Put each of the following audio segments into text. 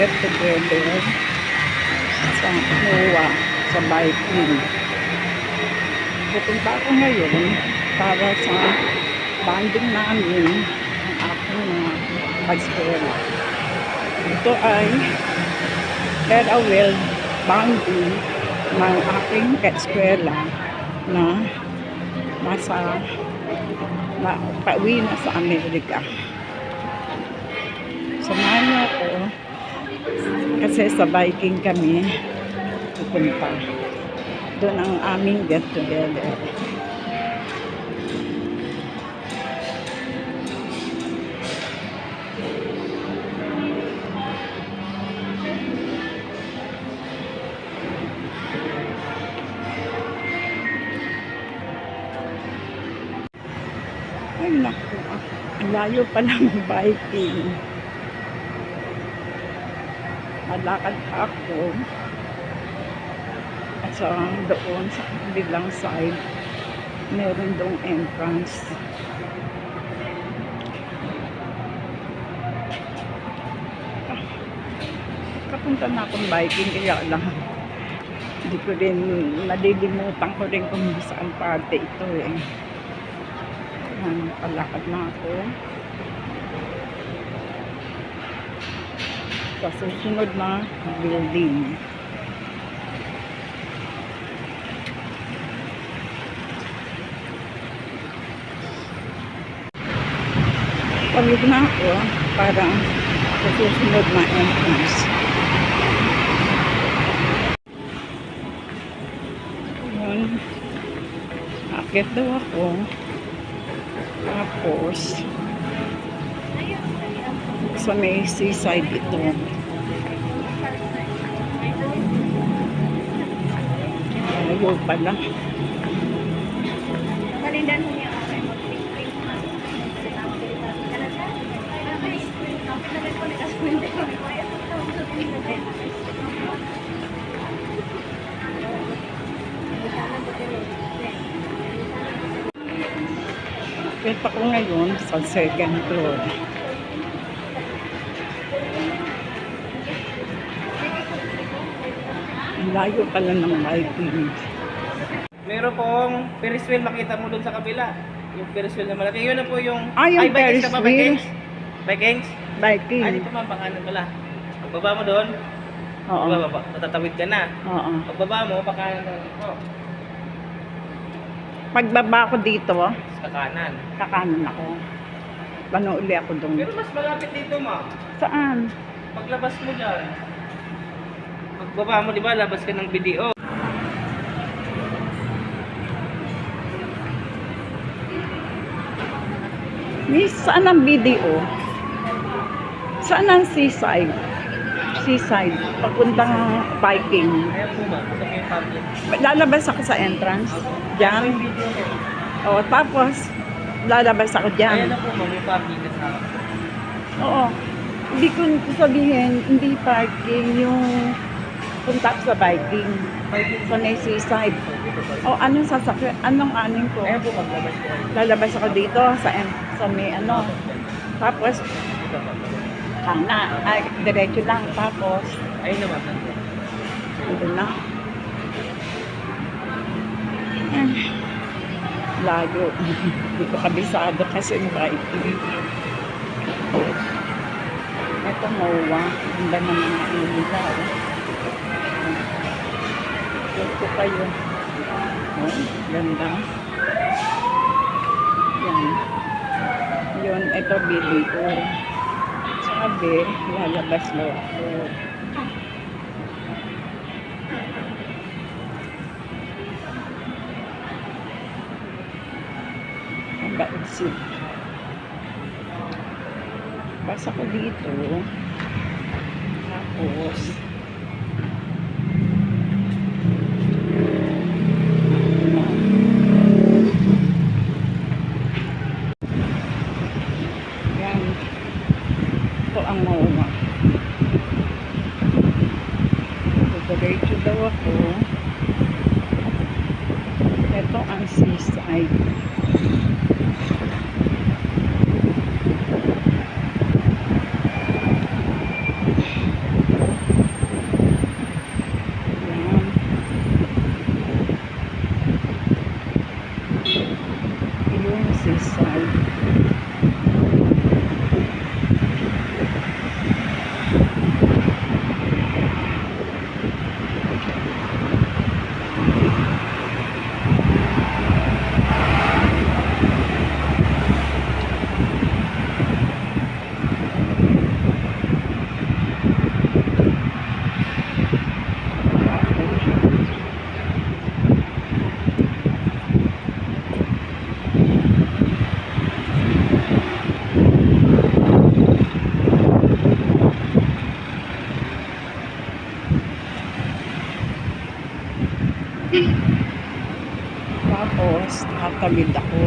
get together sa Noa, sa biking. Pupunta ako ngayon para sa banding namin ang aking mga pag-eskwela. Ito ay farewell banding ng aking ka-eskwela na pauwi na sa Amerika. Samahan niyo ako kasi sa biking kami pupunta. Doon ang aming get together. Ay naku, ang layo pa ng biking. Malakad pa ako. At sa doon sa kabilang side, meron doong entrance. Kapunta na akong biking, kaya lang hindi ko rin, nalilimutan ko rin kung saan parte ito eh. Palakad na ako. Sa susunod na building. Pagod na ako para sa susunod na entrance. Yun. Akit daw ako. Tapos sa may seaside ito. Ayaw pala. Kita ko ngayon sa second floor. Ang layo pala ng biking. Meron pong Ferris wheel, makita mo doon sa kabila. Yung Ferris wheel na malaki. Yun na po yung... yung Ferris wheel. Vikings? Biking. Dito ma'am, pangalan pala. Pagbaba mo doon, Oo. matatawid ka na. Oo. Pagbaba mo, pakanan mo. Pagbaba ko dito, Sa kanan. kakanan ako. Paano uli ako doon? Pero mas malapit dito ma'am. Saan? Paglabas mo dyan. Pagbaba mo, di ba, labas ka ng BDO. Miss, saan ang video? Saan ang seaside? Seaside. Papuntang biking. Ayan po ma'am, sa may public. Lalabas ako sa entrance. Diyan. Yung video mo. O, tapos, lalabas ako Ayan diyan. na po ma'am, yung public na sa... Oo. Hindi ko sabihin, hindi parking yung punta sa biking. Sa may seaside. O, anong sasakyan? Anong aning ko? Ayan po, maglabas ko. Lalabas ako dito sa may ano. Tapos, ay, diretso lang. Tapos, Ayun naman. ito na. Layo. Hindi ko kabisado kasi yung biking. Ito MOA. Ganda ng mga ilaw. Ito pa yun. Oh, ganda. Yan. Yun, ito video. Sabi, lalabas daw ako. Ang baisip. Basa ko dito. Tapos, yan. Ito ang MOA. Diretso daw ako. Ito ang seaside. seaside. Tapos, nakatawid ako.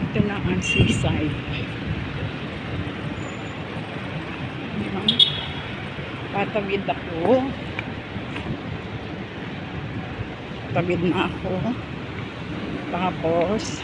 Ito na ang seaside. Ayan. Tatawid ako. Tawid na ako. Tapos,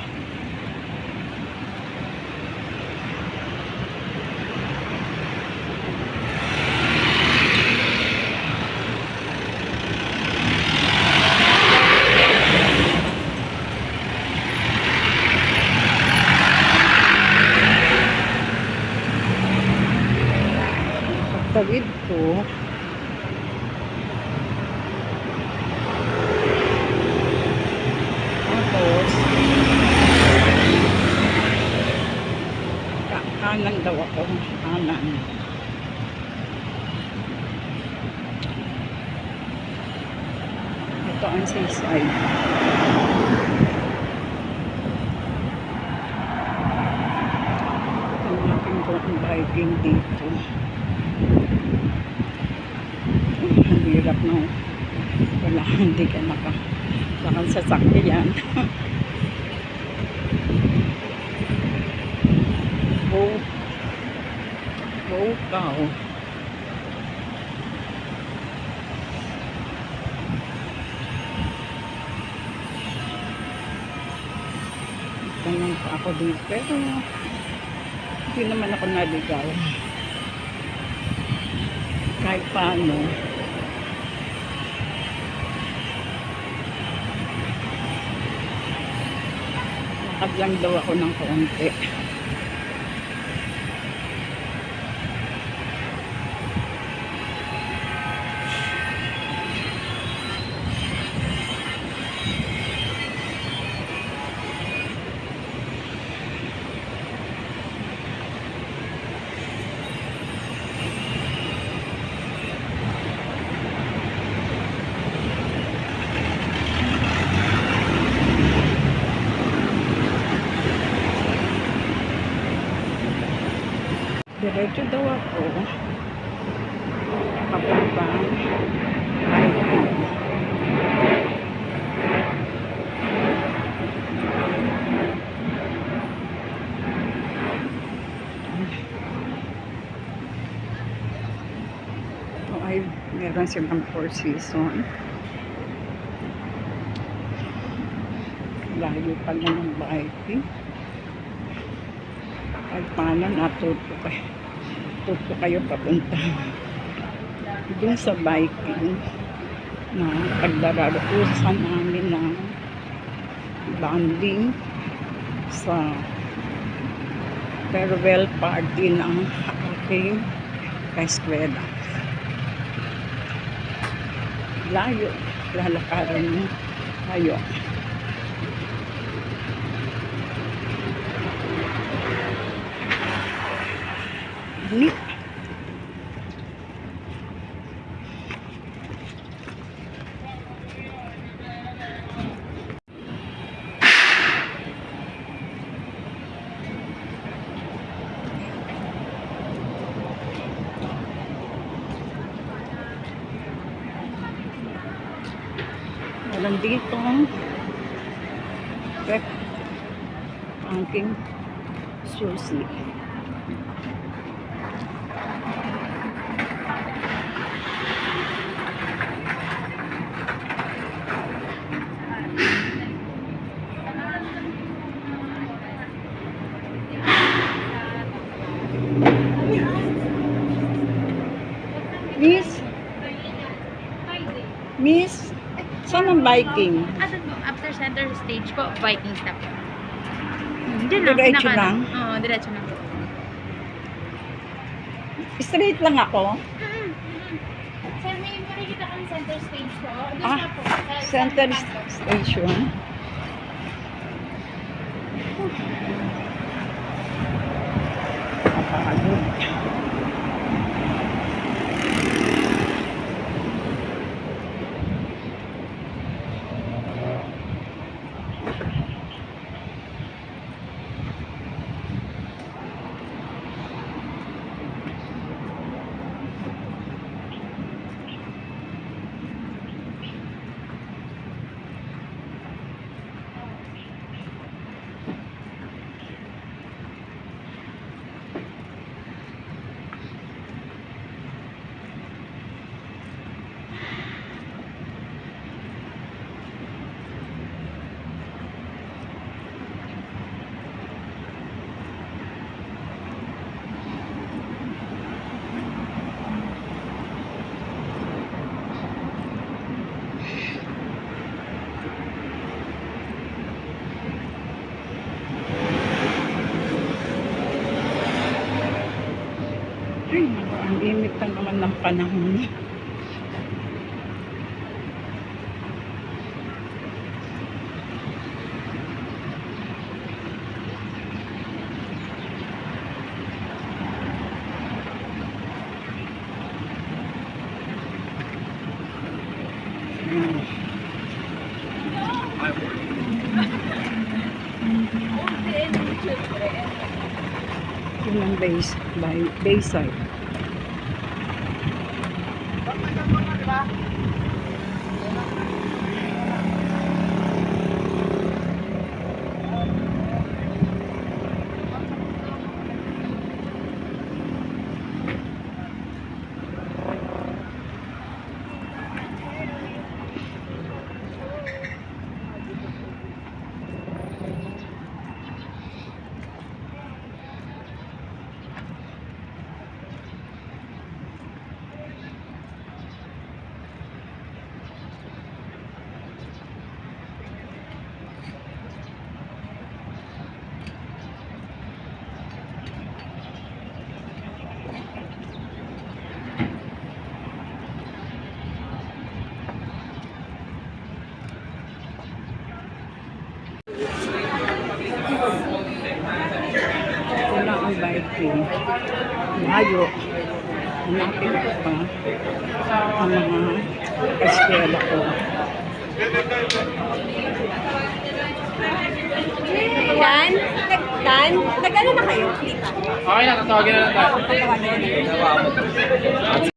tawid ko. Tapos, kanan daw ako. Kanan. Ito ang seaside. Hanapin ko ang biking dito. Ang hirap no. Wala, hindi ka nakang sasakyan. Go cow. Tanong pa ako dito, pero hindi naman ako naligaw. Kahit paano. Lakad lang daw ako ng konti. Diretso daw ako papuntang hiking. Ito ay meron silang Four Seasons. Layo pala ng biking. Kahit paano natuto kayo papunta dun sa biking na pagdararusan namin ng bonding sa farewell party ng aking ka-eskwela. Layo, lalakarin mo kayo. Neat. Walang dito angking susi. Miss, saan ang yung Viking? Ano po, after center stage po, Viking stop. Diyan lang, Diretso pinaka- lang? Oo, diretso lang. Straight lang ako. Sir, may makikita kang center stage po. Doon Ah, na po. sa Center isang kanto. station. Kapagod. Ay, ang init na naman ng panahon. Yun ang Bayside. Wala ang Viking. Mayo. Hanapin ko pa ang mga eskwela ko. Dan? Dan? Nag-ano na kayo? Dito. Okay na, tatawagin na lang tayo. Patawagan na.